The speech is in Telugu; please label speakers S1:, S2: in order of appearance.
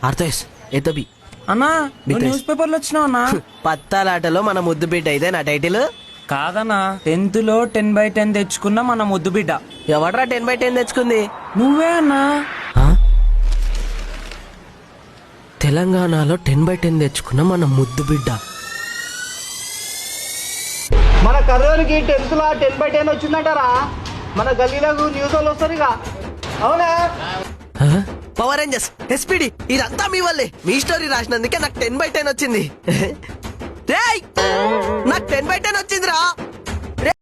S1: ఆర్తోస్ ఎత్తబి
S2: అన్నా న్యూస్ పేపర్లు వచ్చినావు అన్నా.
S1: పత్తాలాటలో మన ముద్దు బిడ్డ ఇదే నా టైటిల్.
S2: కాదన్నా 10th లో 10/10 తెచ్చుకున్న మన ముద్దు బిడ్డ.
S1: ఎవడ్రా 10/10 తెచ్చుకుంది?
S2: నువ్వే అన్నా.
S1: తెలంగాణలో 10/10 తెచ్చుకున్న మన ముద్దు బిడ్డ.
S3: మన కర్రోలికి 10th లో 10/10 వచ్చిందంటారా? మన గల్లీలకు న్యూస్ వాళ్ళు వస్తారు ఇక. అవునా?
S1: పవర్ రేంజర్స్, ఎస్పీడి, ఇదంతా మీ వల్లే. మీ స్టోరీ రాసినందుకే నాకు 10/10 వచ్చింది. రేయ్, నాకు 10/10 వచ్చిందిరా.